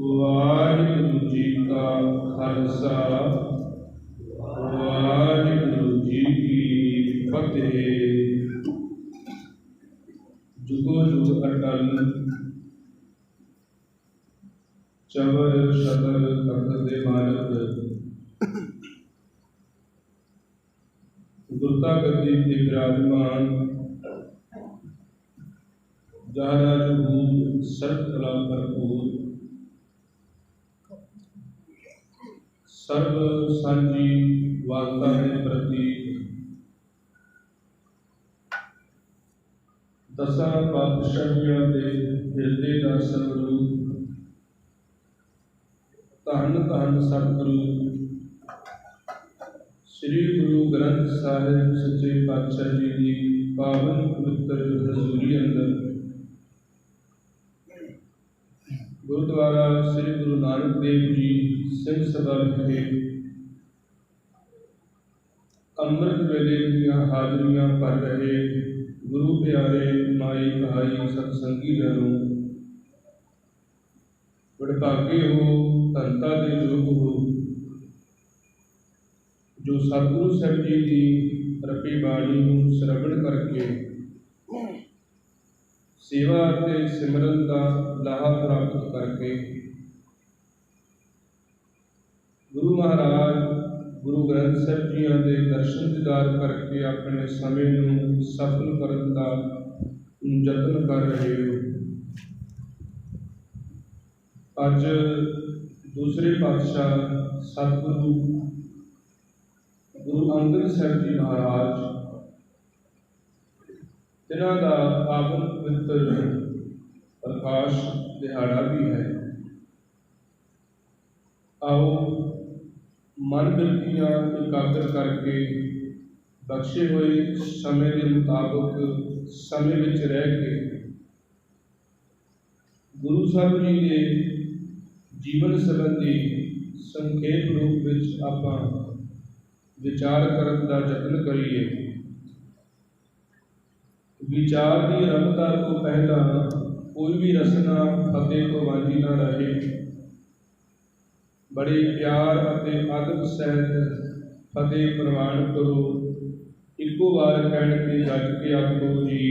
वाहिगुरु जी का खालसा वाहिगुरु जी की फतेह। जुगो जुग अटल चवर शतर तख्त मालक गुरता गति के विराजमान जहरा जुहूर सर्व कला भरपूर सर्व सांझी वार्ता है प्रति दसा पातशाहियां दे हिरदे का स्वरूप धन धन सतगुरु श्री गुरु ग्रंथ साहिब सच्चे पातशाह जी की पावन पवित्र हजूरी अंदर गुरुद्वारा श्री गुरु नानक देव जी सिंह सभा विखे अमृत वेले दियां हाजरियां भर रहे गुरु प्यारे माई भाई सत्संगी जनों, वडभागे हो धनता के योग हो जो सतगुरु साहब जी की रपी बाणी को श्रवण करके सेवा ते सिमरन का लाहा प्राप्त करके गुरु महाराज गुरु ग्रंथ साहब जी के दर्शन दीदार करके अपने समय को सफल करने का यत्न कर रहे हो। अज दूसरे पातशाह सतगुरु गुरु अंगद साहब जी महाराज जिन्हों का पावन पवित्र प्रकाश दिहाड़ा भी है। आओ मन बिरतियां एकाग्र करके बख्शे हुए समय के मुताबिक समय विच रह के गुरु साहब जी के जीवन संबंधी संखेप रूप में आप विचार करने का यत्न करिए। विचार की आरंभता तो पहला कोई भी रचना फतेह तो वांझी ना रहे। बड़े प्यार और आदब सहित फतेह प्रवान करो। इको बार कह के गज के आखो जी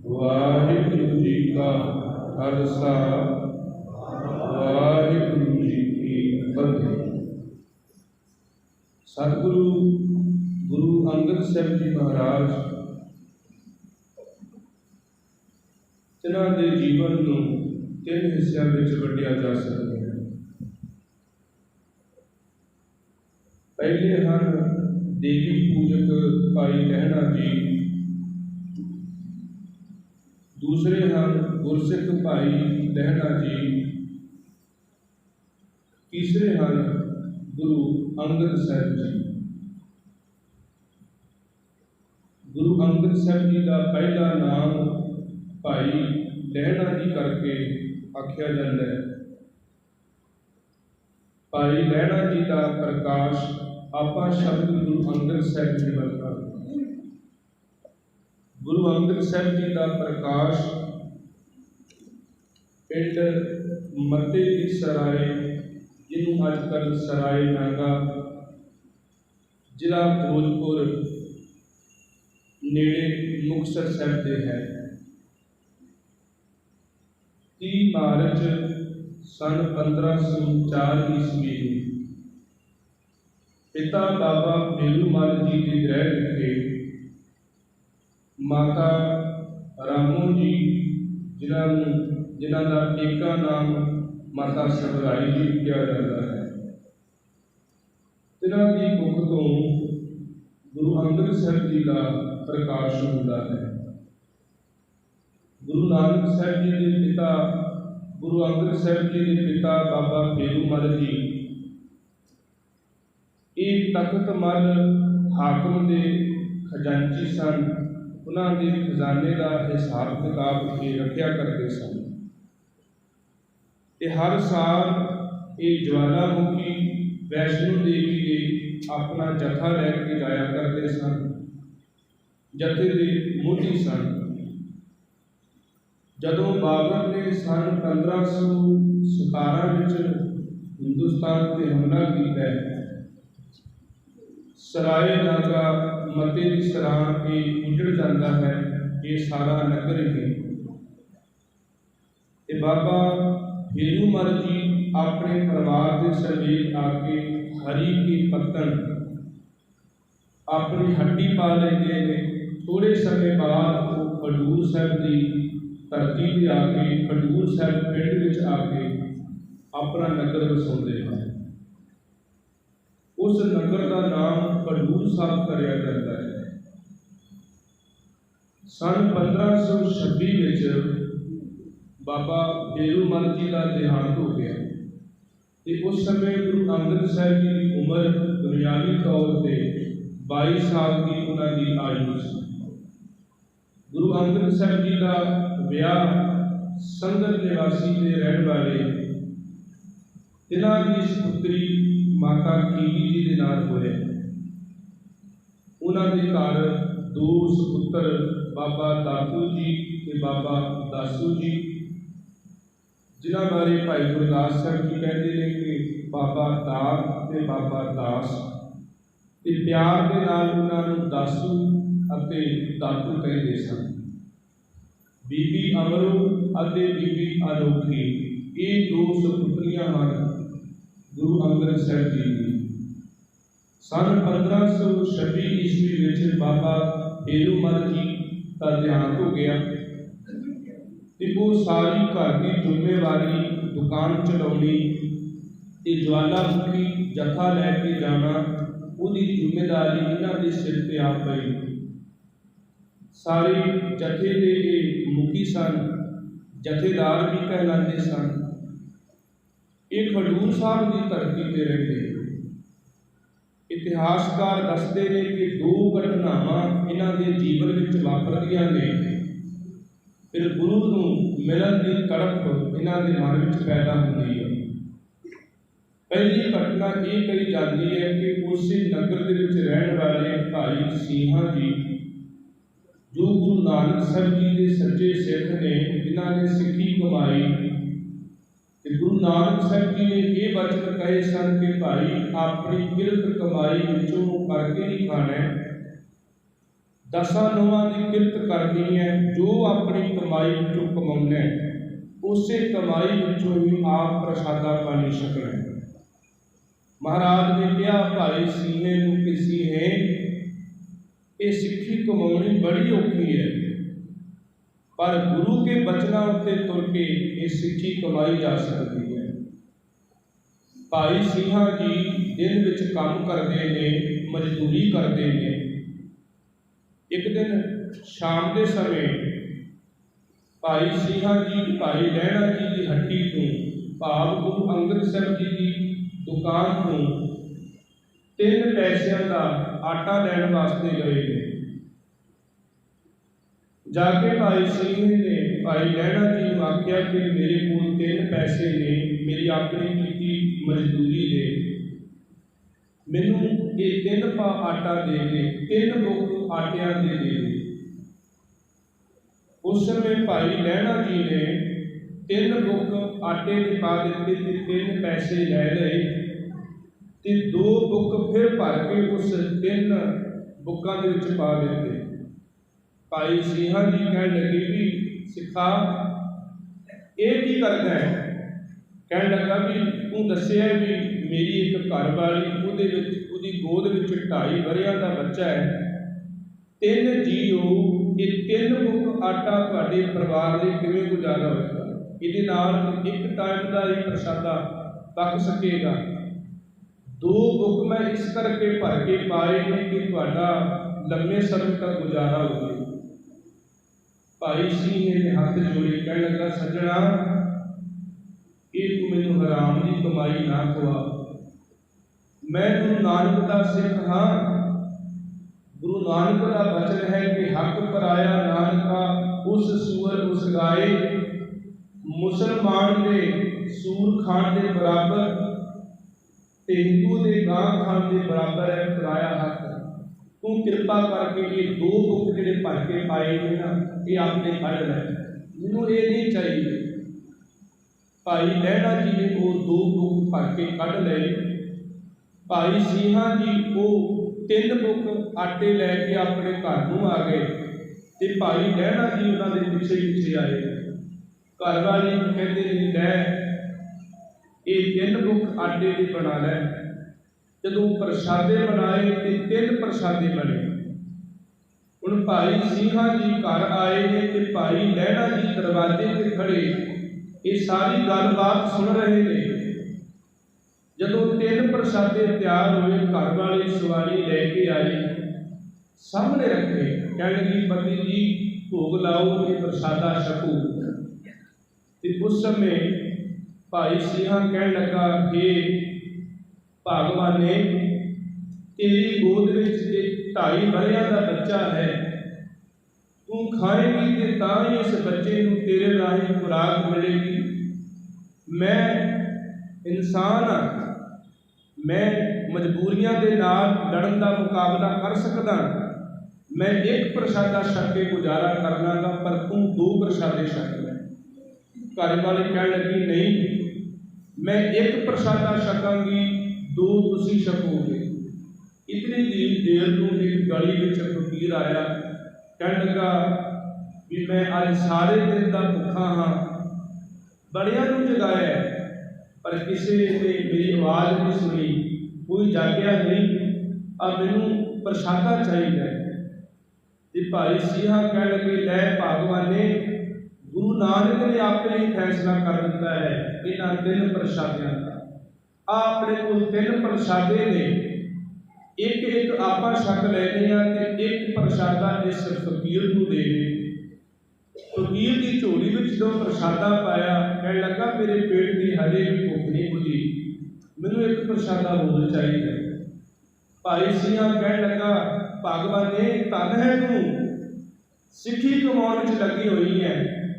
वाहिगुरु जी का खालसा वाहिगुरु जी की फतेह। सतगुरु गुरु अंगद साहब जी महाराज जिन्हों के जीवन को तीन हिस्सों में वंडिया जा सकता है। पहले हैं देवी पूजक भाई लहणा जी, दूसरे हैं गुरसिख भाई लहणा जी, तीसरे हैं गुरु अंगद साहब जी। गुरु अंगद साहब जी का पहला नाम भाई लहणा जी करके आख्या जाता है। भाई लहणा जी का प्रकाश आप शब्द गुरु अंगद साहब जी वर्ता। गुरु अंगद साहब जी का प्रकाश पिंड मते की सराय जिन्हों अजकल सराय नागा जिला फिरोजपुर नेड़े मुक्तसर साहब से है। 30 मार्च सन 1504 ईस्वी पिता बाबा मेरूमल जी के गृह विखे माता रामो जी जिन्हों का टेका नाम माता सबराई जी किया जाता है। तिन्हों की कुख तो गुरु अंगद साहब जी का प्रकाश होता है। गुरु नानक साहब जी के पिता गुरु अंगद साहब जी के पिता बाबा मेरूमल जी एक तख्त मल हाकम के खजांची सन। उन्होंने खजाने का हिसाब किताब रखा करते सन। हर साल ये ज्वालामुखी वैष्णो देवी के अपना जथा लैके जाया करते सन। जथे के मोदी सन। जदों बाबर ने सन 1557 17 ਵਿੱਚ हिंदुस्तान ते हमला किया है। सराय नागा मते की सराह के उजड़ जाता है, ये सारा नगर ही। ते बाबा फेरूमल जी अपने परिवार के समेत आके हरी के पत्तन अपनी हड्डी पा लेंगे ने। थोड़े समय बाद वो खडूर साहब की धरती पर आके खडूर साहब पिंड विच आके अपना नगर वसाउंदे हैं। उस नगर का नाम खडूर साहब करिया जाता है। सन 1526 में बाबा फेरूमल जी का देहांत हो गया। तो उस समय गुरु अंगद साहब जी की उम्र दुनियावी तौर पर 22 साल की उन्होंने आयु सी। गुरु अंगद साहब जी का विआह संगत निवासी के रहने वाले तिन्हां की सपुत्री माता खीवी जी के नाल होए। उन्होंने घर 2 सपुत्र बाबा दातू जी ते बाबा दासू जी, जिन्हां बारे भाई गुरदास साहब जी कहते हैं कि बाबा दात ते बाबा दास, ते प्यार के नाल उन्होंने दासू अते दातू कहते सन। बीबी अमरू अते बीबी अनोखी ये 2 सपुत्रियां हैं गुरु अंगद साहब जी की। सन 1526 ईस्वी में बाबा फेरूमल जी का देहांत हो गया। तो वो सारी घर की जिम्मेवारी दुकान चलानी ते ज्वालामुखी जथा लैके जाना उसकी जिम्मेदारी इन्हों के सिर पर आ पई। सारे जथे के मुखी सन, जथेदार भी कहलाते सन। ये खडूर साहब की धरती पर रहते। इतिहासकार दसते हैं कि 2 घटनावां इन्हां दे जीवन विच वापरदियां ने। फिर गुरु नूं मिलन की तड़प इन्हां दे मन विच पैदा होंदी है। पहली घटना ये कही जाती है कि उस नगर दे विच रहने वाले भाई सिंहा जी, जो गुरु नानक साहब जी के सच्चे सिख ने, जिन्हां ने सिक्खी कमाई। गुरु नानक साहब जी ने ये वचन कहे सन कि भाई अपनी किरत कमाई विचों करके नहीं खाना है, 10 नौवां की किरत करनी है। जो अपनी कमाई विचों कमाना है उसे कमाई विचों ही आप प्रसादा पानी छकना है। महाराज ने कहा भाई सीने नूं कि सीहे ये सिक्खी कमानी बड़ी औखी है, पर गुरु के बचनों उत्ते तुर के ये सिक्खी कमाई जा सकती है। भाई सिंहा जी दिन विच काम करते हैं, मजदूरी करते हैं। एक दिन शाम के समय भाई सिंहा जी भाई लहणा जी की हट्टी तो भाव गुरु अंगद साहब जी की दुकान तो 3 पैसों का आटा लैण वास्ते गए। जाके भाई सिंह ने भाई लहणा जी को आख्या कि मेरे को 3 पैसे ने, मेरी अपनी की मजदूरी दे, मैनू ये 3 पा आटा दे दे, 3 बुक आटिया दे दे। उस समय भाई लहणा जी ने 3 बुक आटे के पा दिते, 3 पैसे लै लए, 2 बुक फिर भर के उस 3 बुकों के पा दिते। भाई सिंहा जी कह लगे भी सिखा ये की करना है? कह लगा भी तू दसिया भी मेरी एक घर वाली उसकी गोद में 2.5 वरियां का बच्चा है, 3 जी हो, ये 3 बुक आटा तुहाडे परिवार लिए किवें गुजारा होगा? ये एक टाइम का ही प्रसादा पक सकेगा। 2 बुक मैं इस करके भर के पाए हैं कि तुहाडा लंबे समय तक गुजारा हो। भाई सिंह ने हाथ जोड़े कह लगा सज्जणा ये तू मैनू हराम की कमाई ना खुआ, मैं गुरु नानक का सिख हाँ। गुरु नानक का वचन है कि हक पराया नानका उस सूअर उस गाय, मुसलमान ने सूर खान के बराबर ते हिंदू के गां खान के बराबर है पराया हक। तू कृपा करके ये 2 बुक जिहड़े भर के पाए ने ना ये आपने फड़ लै, मैनूं ये नहीं चाहिए। भाई लहणा जी ने वो 2 बुक भर के कढ़ लए। भाई सिंहा जी वो 3 बुक आटे लैके अपने घर नूं आ गए ते भाई लहणा जी उन्हां दे पिछे पिछे आए। घर वाले कहते ने लै ये 3 बुक आटे की बना लै। जदों प्रसादे बनाए तो 3 प्रसादे बने। हुण भाई सिंहा जी घर आए ने ते भाई लहणा जी दरवाजे ते खड़े ये सारी गलबात सुन रहे ने। जदों 3 प्रसादे तैयार हुए घर वाले सवारी लैके आई सामने रखे, कह लगी पंडित जी भोग लाओ ये प्रसादा छको। उस समय भाई सिंहा कह लगा हे भगवाने तेरी गोद में 2.5 वरियां का बच्चा है, तू खाएगी तो तां ही इस बच्चे नूं तेरे राही खुराक मिलेगी। मैं इंसान हाँ, मैं मजबूरियां दे नाल लड़न का मुकाबला कर सकदा, मैं एक प्रसादा छक के गुजारा करना गा, पर तू 2 प्रसादे छक ले। घर वाले कह लगी नहीं मैं एक प्रसादा छकांगी 2 तुसीं छकोगे। इतनी देर तो एक गली में फकीर आया, कह लगा भी मैं अज सारे दिन का भुखा हाँ, बड़ियां नूं जगाया पर किसी ने मेरी आवाज़ नहीं सुनी, कोई जागया नहीं, अब मैनूं प्रसादा चाहिए। ते भाई सिंहा कह लगे लै भगवाने गुरु नानक ने आपे ही फैसला कर दिता है इन्हां 3 प्रसादियां का। अपने को 3 प्रसादे ने, एक एक आपा छक लैने आ ते एक प्रसादा इस फकीर नूं दे दे। फकीर की झोली में जो प्रसादा पाया कह लगा मेरे पेट की हजे भी भुख नहीं बुझी, मैनूं एक प्रसादा होर चाहिए। भाई सिंहा कह लगा भगवाने धन है तू, सिक्खी कमाउण च लगी हुई है,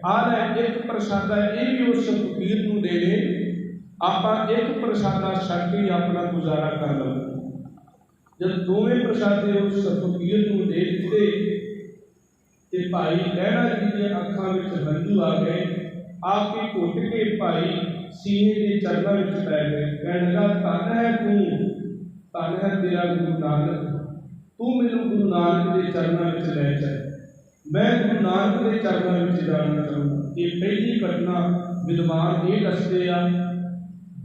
आ लै एक प्रसादा ये भी उस फकीर नूं दे दे, आपां एक प्रसादा छक के अपना गुजारा कर लो। जब दोवें प्रसादे उस फकीर नूं दे दिते ते भाई लहणा जी दी अखां विच हंझू आ गए, आके घुट के भाई सीने के चरणों में पै गए। कह लगा धन है तू, धन है तेरा गुरु नानक, तू मैनूं गुरु नानक के चरणों में लै चल, मैं गुरु नानक के चरणों में जाना चाहूँगा। ये पहली घटना विद्वान ये दसते आ।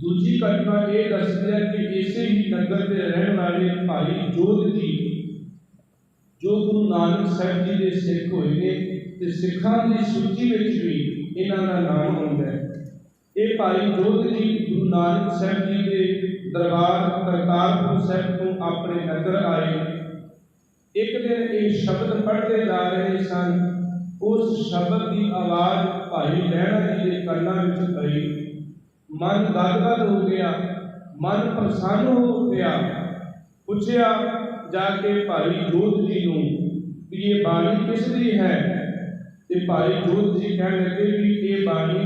दूजी घटना ये दसते हैं कि इसे ही नगर के रहने वाले भाई जोध जी जो गुरु नानक साहब जी के सिख होए ने ते सिखां की सूची में भी इन्हां दा नाम आउंदा है। ये भाई जोध जी गुरु नानक साहब जी के दरबार करतारपुर साहब तो अपने नगर आए। एक दिन ये शब्द पढ़ते जा रहे सन, उस शब्द की आवाज़ भाई लहणा जी के कानां विच पई, मन गदगद हो गया, मन प्रसन्न हो गया। पूछया जाके भाई जोध जी नूं कि ये बाणी किसदी है, ते भाई जोध जी कह लगे भी ये बाणी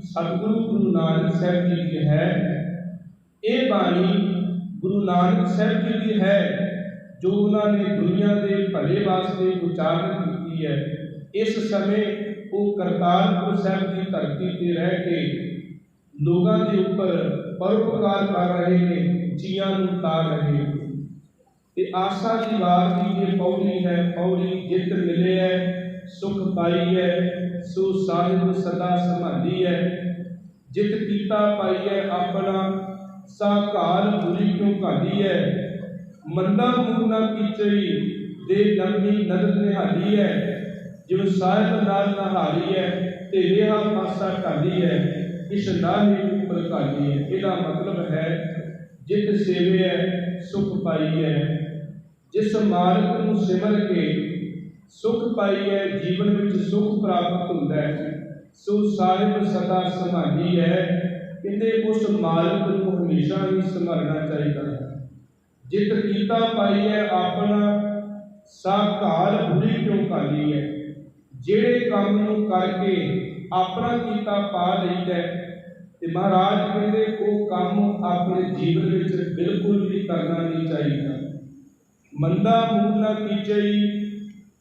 सतगुरु गुरु नानक साहब जी की है। ये बाणी गुरु नानक साहब जी की है जो उन्होंने दुनिया के भले वास्ते उच्चारण की है। इस समय वो करतारपुर साहब की धरती पर रह के लोगों के ऊपर परोपकार कर रहे हैं, जियां नूं तार रहे हैं। ते आशा की वार की ये पौड़ी है, पौड़ी जित मिले है सुख पाई है, सो साहिब सदा संभाली है। जित कीता पाई है अपना सा घाल बुरी क्यों घाली है। मंदा मूना कीचई दे लंबी नदर निहाली है। जिव साहिब नाल नहाली है ते रेहा पासा ढाली है, इस नाही ऊपर घाली है। इसका मतलब है जित सेवे है सुख पाई है, जिस मालिक नूं सिमर के सुख पाई है, जीवन में सुख प्राप्त होता है। सो साहिब सदा संभाली है, कहते उस मालिक को हमेशा ही संभालना चाहिए। जित कीता पाई है अपना सा घाल बुरी क्यों घाली है। जेड़े काम नूं करके अपना कीता पा लईदा ते महाराज कहते वो काम अपने जीवन में बिल्कुल भी करना नहीं चाहिए। मंदा मूल ना कीचई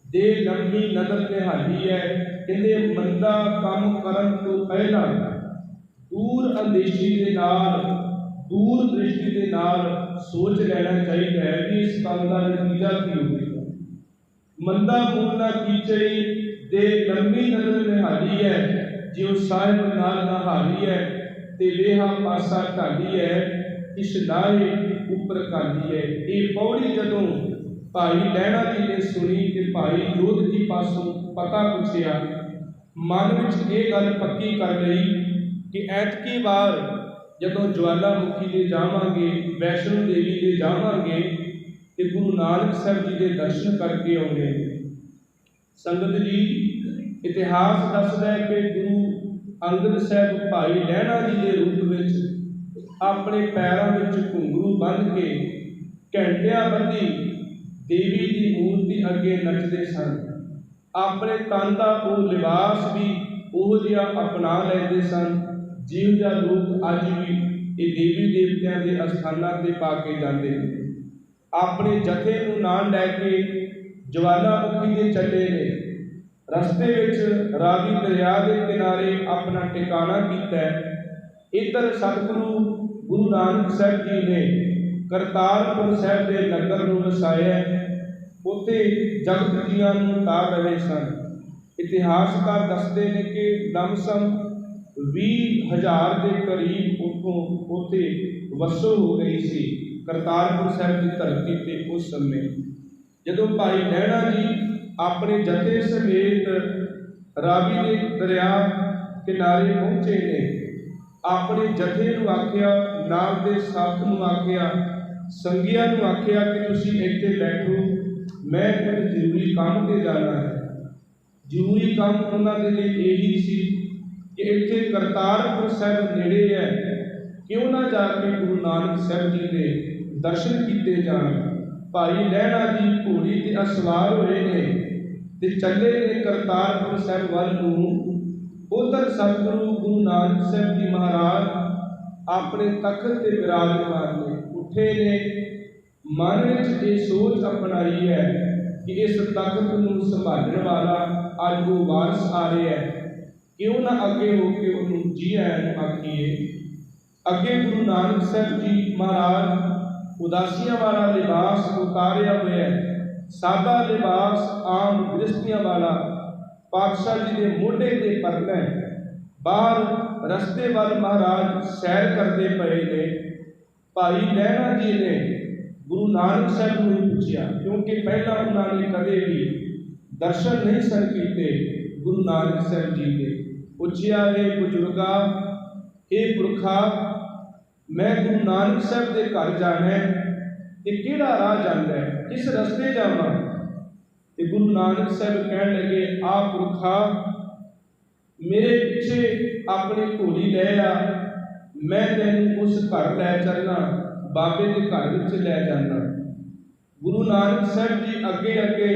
दे लंबी नदर निहाली है, कहते मंदा काम करन तो पहला दूर अंदेशी के नाल, दूर दृष्टि के नाल सोच लेना चाहिए है कि इस काम का नतीजा की होगा। मंदा बोलना कीचई दे लंबी नजर निहाली है, जो साहिब नाल नहाली है ते वेहा पासा ढाली है, इस लाए उपर काली है। ये पौड़ी जदों भाई लैणा जी ने सुनी तो भाई जोध जी पासों पता पूछया, मन में ये गल पक्की कर लई कि ऐतकी बार जदों ज्वालामुखी दे जावांगे, वैष्णो देवी दे जावांगे ते गुरु नानक साहब जी के दर्शन करके आउणे। संगत जी, इतिहास दसदा है कि गुरु अंगद साहब भाई लैणा जी के रूप में अपने पैरों में घुंघरू बन के घंटियां बंधी देवी की मूर्ति अगे नचते सन। अपने तन का वो लिबास भी उहो जिहा अपना लेंदे सन जिहो जिहा लोग अज भी ये देवी देवतियां के अस्थानां ते पा के जाते हैं। अपने जथे नूं नाल लैके ज्वालामुखी दे चले ने। रस्ते विच रावी दरिया के किनारे अपना ठिकाना कीता। इधर सतगुरु गुरु नानक साहब जी ने करतारपुर साहब के नगर नूं वसाया। उत्थे जगत जियां नूं तार रहे सन। इतिहासकार दसते हैं कि लमसम 20,000 के करीब उत्थे वसो हो गई सी करतारपुर साहब की धरती पर। उस समय जदों भाई लैणा जी अपने जथे समेत रावी के दरिया किनारे पहुंचे ने, अपने जथे नूं आख्या, नाल दे साथ नूं आख्या, संगिया नूं आख्या कि तुसीं इत्थे बैठो, मैं कुछ जरूरी काम ते जाना है। जरूरी काम उन्होंने लिए यही सी कि इत्थे करतारपुर साहब नेड़े है, क्यों ना जाके गुरु नानक साहब जी के दर्शन किए जान। भाई लैणा जी घोड़ी ते असवार होए ने ते चले ने करतारपुर साहब वाल नूं। उधर सतगुरु गुरु नानक साहब जी महाराज अपने तखत ते विराजमान ने, उठे ने। मन में ये सोच अपनाई है कि इस तखत नूं संभालने वाला अज वो वारस आ रहा है, क्यों ना अगे होके उन्होंने जी आया आखिए। अगे गुरु नानक साहब जी महाराज उदासियां वाला लिबास उतारिया हुआ है, सादा लिबास आम गृहस्थियां वाला पातशाह जी के मोढे ते परना है। बाहर रस्ते वाल महाराज सैर करते पे ने। भाई लैणा जी ने गुरु नानक साहब को पूछा, क्योंकि पहला उन्होंने कदे भी दर्शन नहीं सन किए गुरु नानक साहब जी के। पूछया, हे बुजुर्गा, हे पुरखा, मैं गुरु नानक साहब के घर जाना है, ये किहड़ा राह जाता है, किस रस्ते जावां? ते गुरु नानक साहब कहन लगे, आ पुरखा, मेरे पीछे अपनी घोड़ी लै आ, मैं तैनूं उस घर लै चलना, बाबे के घर विच लै जाना। गुरु नानक साहब जी अगे अगे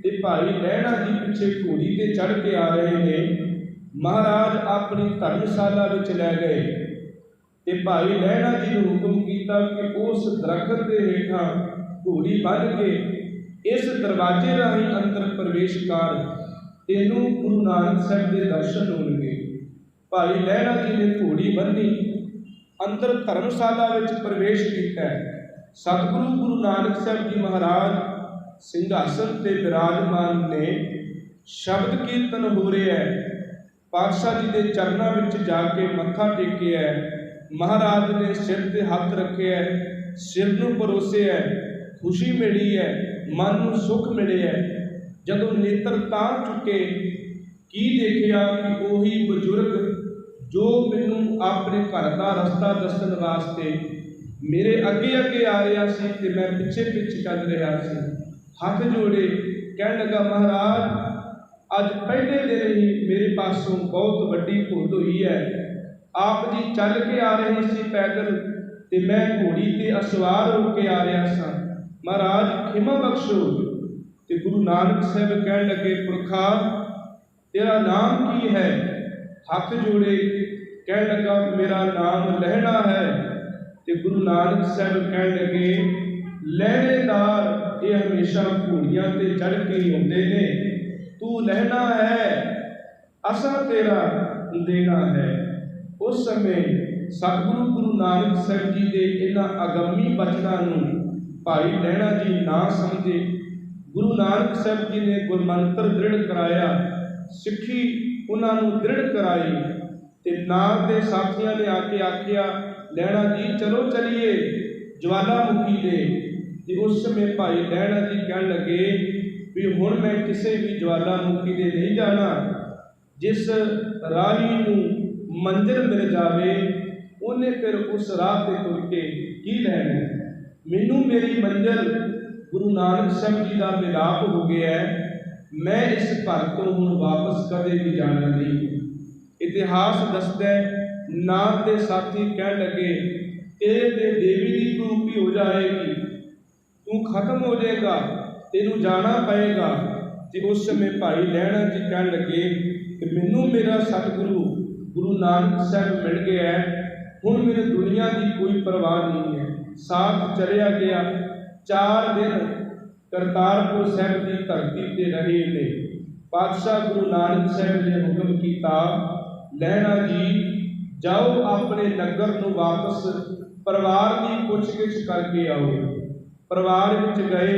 ते भाई लैणा जी पिछे घोड़ी ते चढ़ के आ रहे ने। महाराज अपनी धर्मशाला विच लै गए ते भाई लैणा जी ने हुक्म किया कि उस दरखत के हेठां घोड़ी बन के इस दरवाजे राही अंदर प्रवेश कर, तेनों गुरु नानक साहब के दर्शन होंगे। भाई लैणा जी ने घोड़ी बन्नी, अंदर धर्मशाला विच प्रवेश किया। सतगुरु गुरु नानक साहब जी महाराज सिंघासन ते विराजमान ने। शब्द कीर्तन हो रहा है। पातशाह जी के चरणों में जाके मत्था टेकिया है। महाराज ने सिर ते हथ रखे है, सिर नूं परोसे है, खुशी मिली है, मन नूं सुख मिले है। जदों नेत्र तां चुके की देखिया कि वही बजुर्ग जो मैनूं अपने घर का रस्ता दस्सण वास्ते मेरे अगे अगे आ रहा सी ते मैं पिछे पिछे चल रहा सी। हाथ जोड़े कह लगा, महाराज अज पहले दिन ही मेरे पासों बहुत वड्डी भुल हुई है। आप जी चल के आ रहे सी पैदल ते मैं घोड़ी ते असवार होके आ रहा सा, महाराज खिमा बख्शो। ते गुरु नानक साहब कह लगे, पुरखा तेरा नाम की है? हाथ जोड़े कह लगा, मेरा नाम लहणा है। ते गुरु नानक साहब कह लगे, लहणेदार ये हमेशा घोड़ियां ते चढ़ के ही आउंदे ने, तू लहणा है, असा तेरा देना है। उस समय सतगुरु गुरु नानक साहब जी के इन्हां अगम्मी बचनों नूं भाई लहणा जी ना समझे। गुरु नानक साहब जी ने गुरमंत्र दृढ़ कराया, सिੱਖੀ उन्हां नूं दृढ़ कराई ते नाल दे साथियां ने आके आख्या लहणा जी चलो चलिए ज्वालामुखी दे। ते उस समय भाई लहणा जी कहन लगे भी हुण मैं किसी भी ज्वालामुखी दे नहीं जाना, जिस राही नूं मंजिल मिल जावे उन्हें फिर उस राह ते तुर के की लैना। मैनू मेरी मंजिल गुरु नानक साहब जी का मिलाप हो गया है, मैं इस घर तो हुण वापस कदे भी जाना नहीं। इतिहास दसदा है नाम के साथी कह लगे तेरे ते देवी की कुरूपी हो जाएगी, तू खत्म हो जाएगा, तेनू जाना पएगा। तो उस समय भाई लहणा जी कह लगे कि मैनू मेरा सतगुरु गुरु नानक साहब मिल गया है, हुण मेरे दुनिया की कोई परवाह नहीं है। साथ चलिया गया, 4 दिन करतारपुर साहब की धरती पर रहे ने। पातशाह गुरु नानक साहब ने हुक्म किया लहणा जी जाओ अपने नगर नूं वापस परिवार की पुछ-गिछ करके आओ। परिवार विच गए,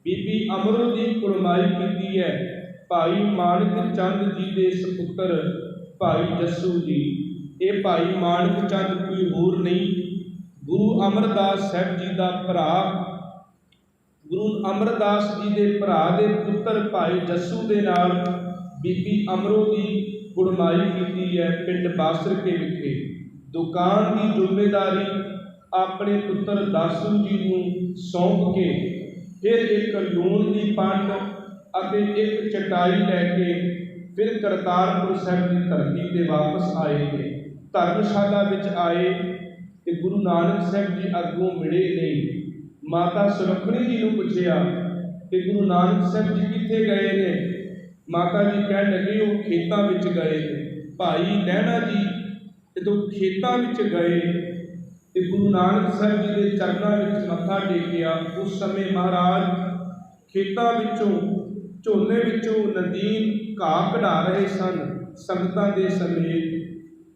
बीबी अमरो की कुड़माई की है, भाई मानक चंद जी के सपुत्र भाई जस्सू जी। ये भाई मानक चंद कोई होर नहीं, गुरु अमरदास साहब जी का भरा, गुरु अमरदास जी के भरा के पुत्र भाई जस्सू के नाल बीबी अमरो की कुड़माई की है पिंड बासर के विखे। दुकान की जिम्मेदारी अपने पुत्र दासू जी को सौंप के फिर एक लूण की पंड और एक चटाई लैके फिर करतारपुर साहब की धरती पर वापस आए थे। धर्मशाला विच आए तो गुरु नानक साहब जी अगों मिले नहीं। माता सुलखणी जी को पूछया कि गुरु नानक साहब जी कित्थे गए ने। माता जी कह लगी वो खेतों में गए। भाई लहणा जी जो खेतों में गए तो गुरु नानक साहब जी के चरणों में मत्था टेकिया। उस समय महाराज खेतों विचों झोने विचों नदीन घाह कढ़ा रहे सन संगतां दे समेत।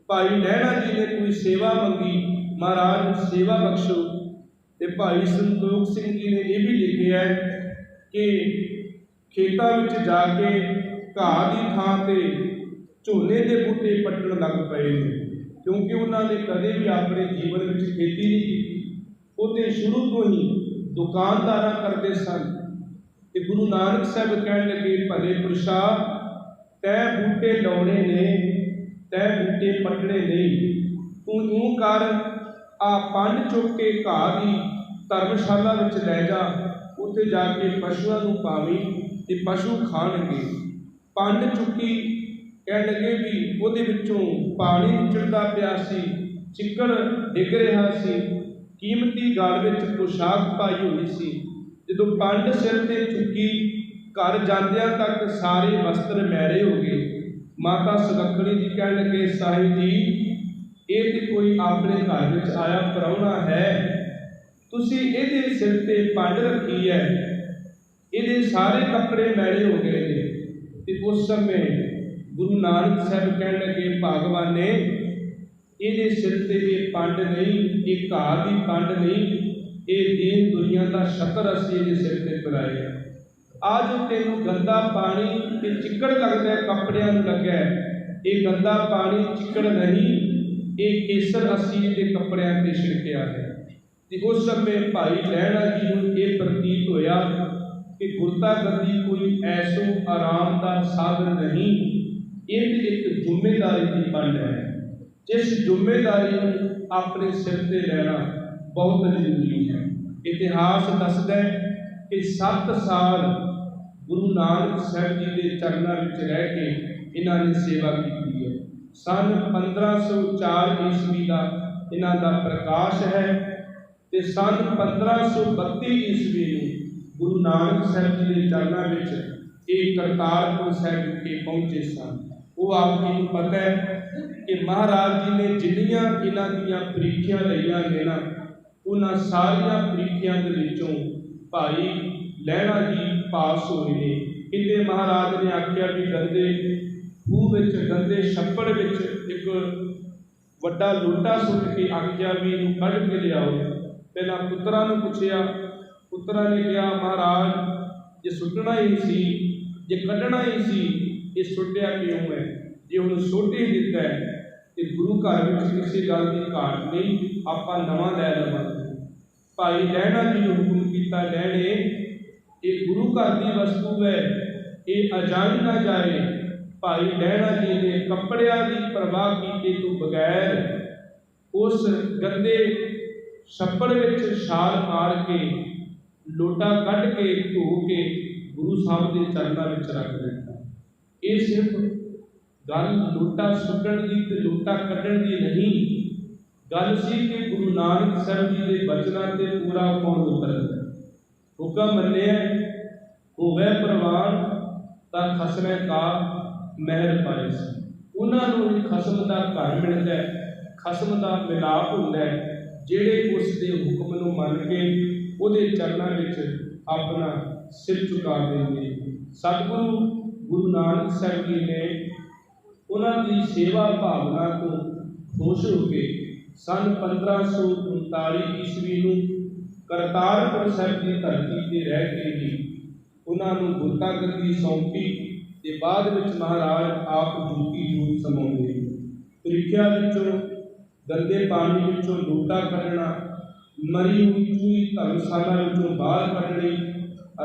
भाई लहणा जी ने कोई सेवा मंगी, महाराज सेवा बख्शो। तो भाई संतोख सिंह जी ने यह भी लिखा है कि खेतों में जाके घाह की थां ते झोने के बूटे पट्टन लग पे, क्योंकि उन्होंने कदे भी अपने जीवन में खेती नहीं की। वो तो शुरू तो ही दुकानदारा करते सन। तो गुरु नानक साहब कह लगे भले पुरुषा तै बूटे लाने ने, तै बूटे पट्टने नहीं, तू यूं कर आ पंड चुक के घाह की धर्मशाला में लै जा, उत्थे जाके पशुओं को पावी तो पशु खाणगे। पंड चुकी कह लगे भी उहदे विचों पानी निचड़दा पिया सी, चिक्कड़ डिग रहा सी, कीमती गल विच पोशाक पाई हुई सी। जदों पंड सिर ते चुकी घर जांदियां तक सारे वस्त्र मैले हो गए। माता सुलखणी जी कह लगे साहिब जी ये तो कोई अपने घर में आया प्राहुणा है, तुसी इहदे सिर ते पंड रखी है, इहदे सारे कपड़े मैले हो गए ने। तो उस समय गुरु नानक साहब कह लगे भगवाने इहदे सिर ते ये पंड नहीं, ये घाह की पंड नहीं, ये दीन दुनिया का छतर असीं इहदे सिर ते कराए। आज तेनू गंदा पानी ते चिक्कड़ लगता है, कपड़ियां नूं लग्या है, ये गंदा पानी चिक्कड़ नहीं, ये केसर असीं इहदे कपड़ियां ते छिड़किया है। तो उस समय भाई लहणा जी को यह प्रतीत होया कि गुरता गद्दी कोई ऐसो आराम का साधन नहीं, ये एक जिम्मेदारी की पंड है, जिस जिम्मेदारी को अपने सिर से लेना बहुत जरूरी है। इतिहास दसदा है कि 7 साल गुरु नानक साहब जी के चरणों में रह के इन्होंने सेवा की है। सन 1504 ईस्वी का इन्हों का प्रकाश है। तो सन 1532 ईस्वी में गुरु नानक साहब जी के चरणों में एक करतारपुर साहब के पहुँचे सन। वो आपको पता है कि महाराज जी ने जिन्नियां इन्हां दीयां परीक्षां लईआं ने ना, उन्हां सारियां परीक्षां दे विचों भाई लहणा जी पास होए ने। किते महाराज ने आख्या भी गंदे खूह विच, गंदे छप्पड़ विच एक ਵੱਡਾ ਲੋਟਾ ਸੁੱਟ ਕੇ ਆਖਿਆ ਵੀ ਇਹਨੂੰ ਕੱਢ ਕੇ ਲਿਆਓ। ਪਹਿਲਾਂ ਪੁੱਤਰਾਂ ਨੂੰ ਪੁੱਛਿਆ, ਪੁੱਤਰਾਂ ਨੇ ਕਿਹਾ ਮਹਾਰਾਜ ਜੇ ਸੁੱਟਣਾ ਹੀ ਸੀ, ਜੇ ਕੱਢਣਾ ਹੀ ਸੀ, ਇਹ ਸੁੱਟਿਆ ਕਿਉਂ ਹੈ? ਜੇ ਹੁਣ ਸੁੱਟ ਹੀ ਦਿੱਤਾ ਹੈ ਤੇ ਗੁਰੂ ਘਰ ਵਿੱਚ ਕਿਸੇ ਗੱਲ ਦੀ ਘਾਟ ਨਹੀਂ, ਆਪਾਂ ਨਵਾਂ ਲੈ ਲਵਾਂਗੇ। ਭਾਈ ਲਹਿਣਾ ਜੀ ਨੂੰ ਹੁਕਮ ਕੀਤਾ, ਲਹਿਣੇ ਇਹ ਗੁਰੂ ਘਰ ਦੀ ਵਸਤੂ ਹੈ, ਇਹ ਅਜਾਈ ਨਾ ਜਾਏ। ਭਾਈ ਲਹਿਣਾ ਜੀ ਨੇ ਕੱਪੜਿਆਂ ਦੀ ਪਰਵਾਹ ਕੀਤੇ ਤੋਂ ਬਗੈਰ ਉਸ ਗੰਦੇ ਛੱਪੜ ਵਿੱਚ ਛਾਲ ਮਾਰ ਕੇ ਲੋਟਾ ਕੱਢ ਕੇ ਧੋ ਕੇ ਗੁਰੂ ਸਾਹਿਬ ਦੇ ਚਰਨਾਂ ਵਿੱਚ ਰੱਖ ਦਿੱਤਾ। ਇਹ ਸਿਰਫ ਗੱਲ ਲੋਟਾ ਸੁੱਟਣ ਦੀ ਤੇ ਲੋਟਾ ਕੱਢਣ ਦੀ ਨਹੀਂ, ਗੱਲ ਸੀ ਕਿ ਗੁਰੂ ਨਾਨਕ ਸਾਹਿਬ ਜੀ ਦੇ ਬਚਨਾਂ ਤੇ ਪੂਰਾ ਕੌਣ ਉਤਰਦਾ। ਹੁਕਮ ਮੰਨਿਆ ਹੋਵੇ ਪ੍ਰਵਾਨ ਤਾਂ ਖਸਮੇ ਕਾ ਮਹਿਲ ਪਾਏ ਸੀ। ਉਹਨਾਂ ਨੂੰ ਖਸਮ ਦਾ ਘਰ ਮਿਲਦਾ, ਖਸਮ ਦਾ ਮਿਲਾਪ ਹੁੰਦਾ ਜਿਹੜੇ ਉਸ ਦੇ ਹੁਕਮ ਨੂੰ ਮੰਨ ਕੇ ਉਹਦੇ ਚਰਨਾਂ ਵਿੱਚ ਆਪਣਾ ਸਿਰ ਝੁਕਾ ਦਿੰਦੇ। ਸਤਿਗੁਰੂ ਗੁਰੂ ਨਾਨਕ ਸਾਹਿਬ ਜੀ ਨੇ ਉਹਨਾਂ ਦੀ ਸੇਵਾ ਭਾਵਨਾ ਤੋਂ ਖੁਸ਼ ਹੋ ਕੇ ਸੰਨ 1539 ਈਸਵੀ ਨੂੰ ਕਰਤਾਰਪੁਰ ਸਾਹਿਬ ਦੀ ਧਰਤੀ 'ਤੇ ਰਹਿ ਕੇ ਹੀ ਉਹਨਾਂ ਨੂੰ ਗੁਰਤਾ ਗੱਦੀ ਸੌਂਪੀ ਤੇ ਬਾਅਦ ਵਿੱਚ ਮਹਾਰਾਜ ਆਪ ਜੋਤੀ ਜੋਤ ਸਮਾਉਂਦੇ। ਪ੍ਰੀਖਿਆ ਵਿੱਚੋਂ ਗੰਦੇ ਪਾਣੀ ਵਿੱਚੋਂ ਲੋਟਾ ਕੱਢਣਾ, ਮਰੀ ਹੋਈ ਚੂਹੀ ਧਰਮਸ਼ਾਲਾ ਵਿੱਚੋਂ ਬਾਹਰ ਕੱਢਣੀ,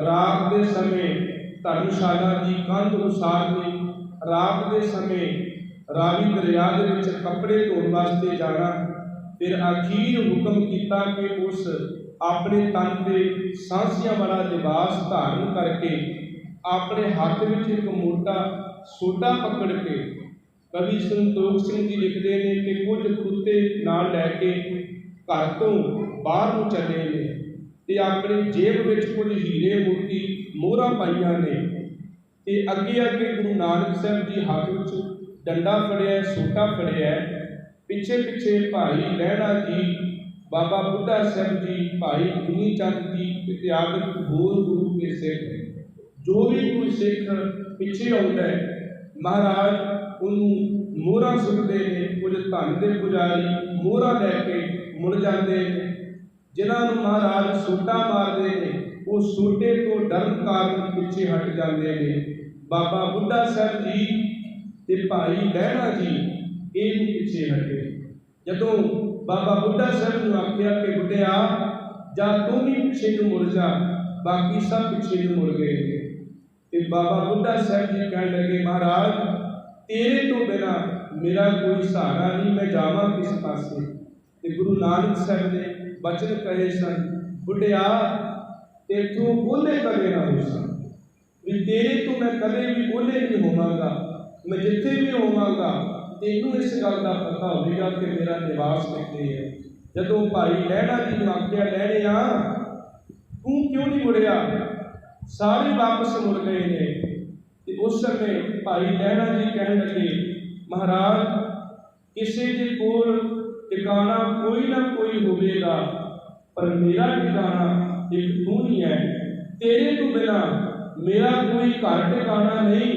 ਰਾਤ ਦੇ ਸਮੇਂ ਧਰਮਸ਼ਾਲਾ ਦੀ ਕੰਧ ਉਸਾਰਨੀ, ਰਾਤ ਦੇ ਸਮੇਂ ਰਾਵੀ ਦਰਿਆ ਦੇ ਵਿੱਚ ਕੱਪੜੇ ਧੋਣ ਵਾਸਤੇ ਜਾਣਾ। ਫਿਰ ਅਖੀਰ ਹੁਕਮ ਕੀਤਾ ਕਿ ਉਸ ਆਪਣੇ ਤਨ 'ਤੇ ਸਾਂਸਿਆਂ ਵਾਲਾ ਲਿਬਾਸ ਧਾਰਨ ਕਰਕੇ ਆਪਣੇ ਹੱਥ ਵਿੱਚ ਇੱਕ ਮੋਟਾ ਸੋਟਾ ਪਕੜ ਕੇ, ਕਵੀ ਸੰਤੋਖ ਸਿੰਘ ਜੀ ਲਿਖਦੇ ਨੇ ਕਿ ਕੁਝ ਕੁੱਤੇ ਨਾਲ ਲੈ ਕੇ ਘਰ ਤੋਂ ਬਾਹਰ ਨੂੰ ਚੱਲੇ ਨੇ ਤੇ ਆਪਣੀ ਜੇਬ ਵਿੱਚ ਕੁਝ ਹੀਰੇ ਮੋਤੀ ਮੋਹਰਾਂ ਪਾਈਆਂ ਨੇ ਤੇ ਅੱਗੇ ਅੱਗੇ ਗੁਰੂ ਨਾਨਕ ਸਾਹਿਬ ਜੀ ਹੱਥ ਵਿੱਚ ਡੰਡਾ ਫੜਿਆ, ਸੋਟਾ ਫੜਿਆ, ਪਿੱਛੇ ਪਿੱਛੇ ਭਾਈ ਲਹਿਣਾ ਜੀ, ਬਾਬਾ ਬੁੱਢਾ ਸਾਹਿਬ ਜੀ, ਭਾਈ ਗੁਨੀ ਚੰਦ ਜੀ ਇਤਿਆਦਿਕ ਹੋਰ ਗੁਰੂ ਕੇ ਸਿੱਖ। ਜੋ ਵੀ ਕੋਈ ਸਿੱਖ ਪਿੱਛੇ ਆਉਂਦਾ ਹੈ ਮਹਾਰਾਜ ਉਹਨੂੰ ਮੋਹਰਾਂ ਸੁੱਟਦੇ ਨੇ। ਕੁਝ ਧਨ ਦੇ ਪੁਜਾਰੀ ਮੋਹਰਾਂ ਲੈ ਕੇ ਮੁੜ ਜਾਂਦੇ ਨੇ। ਜਿਨ੍ਹਾਂ ਨੂੰ ਮਹਾਰਾਜ ਸੋਟਾ ਮਾਰਦੇ ਨੇ ਉਹ ਸੋਟੇ ਤੋਂ ਡਰਨ ਕਾਰਨ ਪਿੱਛੇ ਹਟ ਜਾਂਦੇ ਨੇ। ਬਾਬਾ ਬੁੱਢਾ ਸਾਹਿਬ ਜੀ ਤੇ ਭਾਈ ਲਹਿਣਾ ਜੀ ਇਹ ਵੀ ਪਿੱਛੇ ਹਟੇ। ਜਦੋਂ ਬਾਬਾ ਬੁੱਢਾ ਸਾਹਿਬ ਨੂੰ ਆਖਿਆ ਕਿ ਬੁੱਢਿਆ ਜਾਂ ਤੂੰ ਵੀ ਪਿੱਛੇ ਨੂੰ ਮੁੜ ਜਾ, ਬਾਕੀ ਸਭ ਪਿੱਛੇ ਨੂੰ ਮੁੜ ਗਏ ਨੇ। ਤੇ ਬਾਬਾ ਬੁੱਢਾ ਸਾਹਿਬ ਜੀ ਕਹਿਣ ਲੱਗੇ ਮਹਾਰਾਜ ਤੇਰੇ ਤੋਂ ਬਿਨਾਂ ਮੇਰਾ ਕੋਈ ਸਹਾਰਾ ਨਹੀਂ, ਮੈਂ ਜਾਵਾਂ ਕਿਸ ਪਾਸੇ। ਤੇ ਗੁਰੂ ਨਾਨਕ ਸਾਹਿਬ ਨੇ ਬਚਨ ਕਹੇ ਸਨ, ਬੁੱਢਿਆ ਤੇਥੋਂ ਓਲੇ ਕਦੇ ਨਾ ਹੋ ਸਨ, ਵੀ ਤੇਰੇ ਤੋਂ ਮੈਂ ਕਦੇ ਵੀ ਓਲੇ ਨਹੀਂ ਹੋਵਾਂਗਾ। ਮੈਂ ਜਿੱਥੇ ਵੀ ਹੋਵਾਂਗਾ ਤੈਨੂੰ ਇਸ ਗੱਲ ਦਾ ਪਤਾ ਹੋਵੇਗਾ ਕਿ ਮੇਰਾ ਨਿਵਾਸ ਕਿੱਥੇ ਹੈ। ਜਦੋਂ ਭਾਈ ਲਹਿਣਾ ਜੀ ਨੂੰ ਆਖਿਆ ਲਹਿਣਿਆ ਤੂੰ ਕਿਉਂ ਨਹੀਂ ਮੁੜਿਆ, ਸਾਰੇ ਵਾਪਸ ਮੁੜ ਗਏ ਨੇ। ਤੇ ਉਸ ਸਮੇਂ ਭਾਈ ਲਹਿਣਾ ਜੀ ਕਹਿਣ ਲੱਗੇ ਮਹਾਰਾਜ ਕਿਸੇ ਦੇ ਕੋਲ ਟਿਕਾਣਾ ਕੋਈ ਨਾ ਕੋਈ ਹੋਵੇਗਾ, ਪਰ ਮੇਰਾ ਟਿਕਾਣਾ ਇੱਕ ਤੂੰ ਹੀ ਹੈ। ਤੇਰੇ ਤੋਂ ਬਿਨਾਂ ਮੇਰਾ ਕੋਈ ਘਰ ਟਿਕਾਣਾ ਨਹੀਂ,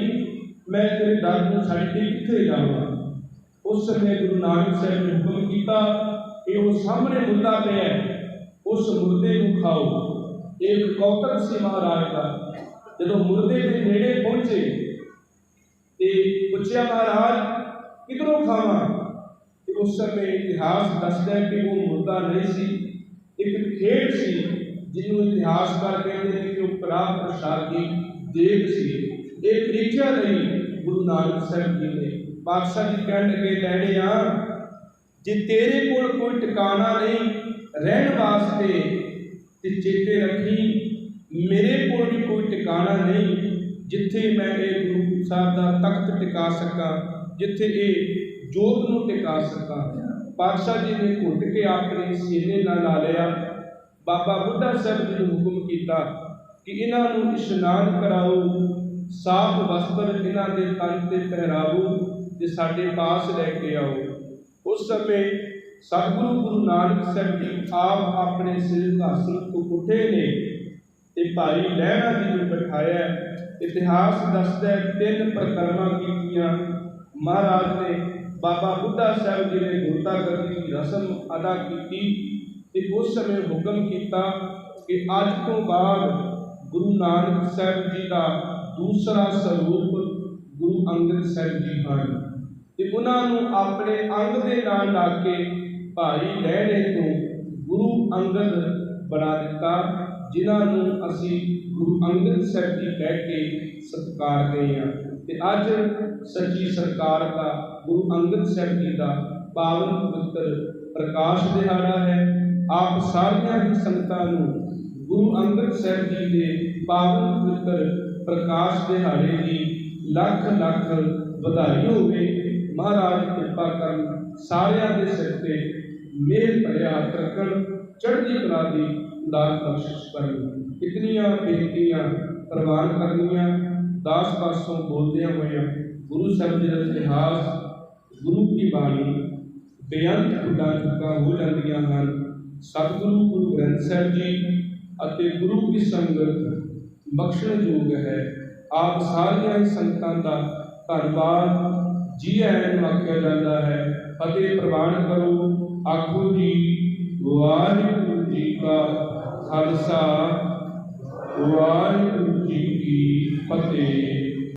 ਮੈਂ ਤੇਰੇ ਦਰ ਨੂੰ ਛੱਡ ਕੇ ਕਿੱਥੇ ਜਾਵਾਂ। ਉਸ ਸਮੇਂ ਗੁਰੂ ਨਾਨਕ ਸਾਹਿਬ ਨੇ ਹੁਕਮ ਕੀਤਾ ਕਿ ਉਹ ਸਾਹਮਣੇ ਮੁਰਦਾ ਪਿਆ, ਉਸ ਮੁਰਦੇ ਨੂੰ ਖਾਓ। ਇੱਕ ਕੌਤਕ ਸੀ ਮਹਾਰਾਜ ਦਾ। ਜਦੋਂ ਮੁਰਦੇ ਦੇ ਨੇੜੇ ਪਹੁੰਚੇ ਤੇ ਪੁੱਛਿਆ ਮਹਾਰਾਜ ਕਿਧਰੋਂ ਖਾਵਾਂ, ਤੇ ਉਸ ਸਮੇਂ ਇਤਿਹਾਸ ਦੱਸਦਾ ਕਿ ਉਹ ਮੁਰਦਾ ਨਹੀਂ ਸੀ, ਇੱਕ ਖੇਡ ਸੀ ਜਿਹਨੂੰ ਇਤਿਹਾਸਕਾਰ ਕਹਿੰਦੇ ਨੇ ਕਿ ਉਹ ਕੜਾਹ ਪ੍ਰਸ਼ਾਦ ਦੀ ਦੇਗ ਸੀ। ਇਹ ਪ੍ਰੀਖਿਆ ਲਈ ਗੁਰੂ ਨਾਨਕ ਸਾਹਿਬ ਜੀ ਨੇ। ਪਾਤਸ਼ਾਹ ਜੀ ਕਹਿਣ ਲੱਗੇ ਲਹਿਣਿਆ ਜੇ ਤੇਰੇ ਕੋਲ ਕੋਈ ਟਿਕਾਣਾ ਨਹੀਂ ਰਹਿਣ ਵਾਸਤੇ ਤੇ ਚੇਤੇ ਰੱਖੀ ਮੇਰੇ ਕੋਲ ਵੀ ਕੋਈ ਟਿਕਾਣਾ ਨਹੀਂ ਜਿੱਥੇ ਮੈਂ ਇਹ ਗੁਰੂ ਸਾਹਿਬ ਦਾ ਤਖਤ ਟਿਕਾ ਸਕਾਂ, ਜਿੱਥੇ ਇਹ ਜੋਤ ਨੂੰ ਟਿਕਾ ਸਕਾਂ। ਪਾਤਸ਼ਾਹ ਜੀ ਨੇ ਘੁੱਟ ਕੇ ਆਪਣੇ ਸੀਨੇ ਨਾਲ ਲਾ ਲਿਆ। ਬਾਬਾ ਬੁੱਢਾ ਸਾਹਿਬ ਜੀ ਨੂੰ ਹੁਕਮ ਕੀਤਾ ਕਿ ਇਹਨਾਂ ਨੂੰ ਇਸ਼ਨਾਨ ਕਰਾਓ, ਸਾਫ ਵਸਤਰ ਇਹਨਾਂ ਦੇ ਤਨ ਤੇ ਪਹਿਰਾਵੋ ਤੇ ਸਾਡੇ ਪਾਸ ਲੈ ਕੇ ਆਓ। ਉਸ ਸਮੇਂ ਸਤਿਗੁਰੂ ਗੁਰੂ ਨਾਨਕ ਸਾਹਿਬ ਜੀ ਆਪ ਆਪਣੇ ਸਿੰਘਾਸਣ ਤੋਂ ਉੱਠੇ ਨੇ ਤੇ ਭਾਈ ਲਹਿਣਾ ਜੀ ਨੂੰ ਬਿਠਾਇਆ। ਇਤਿਹਾਸ ਦੱਸਦਾ 3 ਪਰਿਕਰਮਾ ਕੀਤੀਆਂ। ਮਹਾਰਾਜ ਨੇ बाबा बुढ़ा साहब जी ने गुरतागद्दी की रस्म अदा की ते उस समय हुक्म किया कि अज तो बाद गुरु नानक साहब जी का दूसरा स्वरूप गुरु अंगद साहब जी हैं ते उन्होंने अपने अंग के नाल ला के भाई लहने तो गुरु अंगद बना दिता, जिन्होंने असी गुरु अंगद साहब जी कह के सत्कार गए हैं। ते अज सच्ची सरकार का गुरु अंगद साहब जी का पावन पवित्र प्रकाश दिहाड़ा है। आप सारिया ही संगतां नूं गुरु अंगद साहब जी के पावन पवित्र प्रकाश दिहाड़े की लख लख बधाई होवे। महाराज कृपा कर सारिया के सिर ते मेहर भरिया हथ रखण, चढ़ती कला की दात बख्शिश करन। इतनियां बेनतियां प्रवान करनियां दास पासों बोलदियां होइयां गुरु साहब जी का इतिहास, गुरु की बाणी बेअंत खुदा चुका हो जांदियां हन। सतगुरु गुरु ग्रंथ साहब जी अते गुरु की संगत बख्शण योग है। आप सारिया ही संगतां दा धन्नवाद जी आयन आख्या जाता है। फतेह प्रवान करो, आखो जी वाहिगुरू जी का खालसा वाहिगुरू जी की फतेह।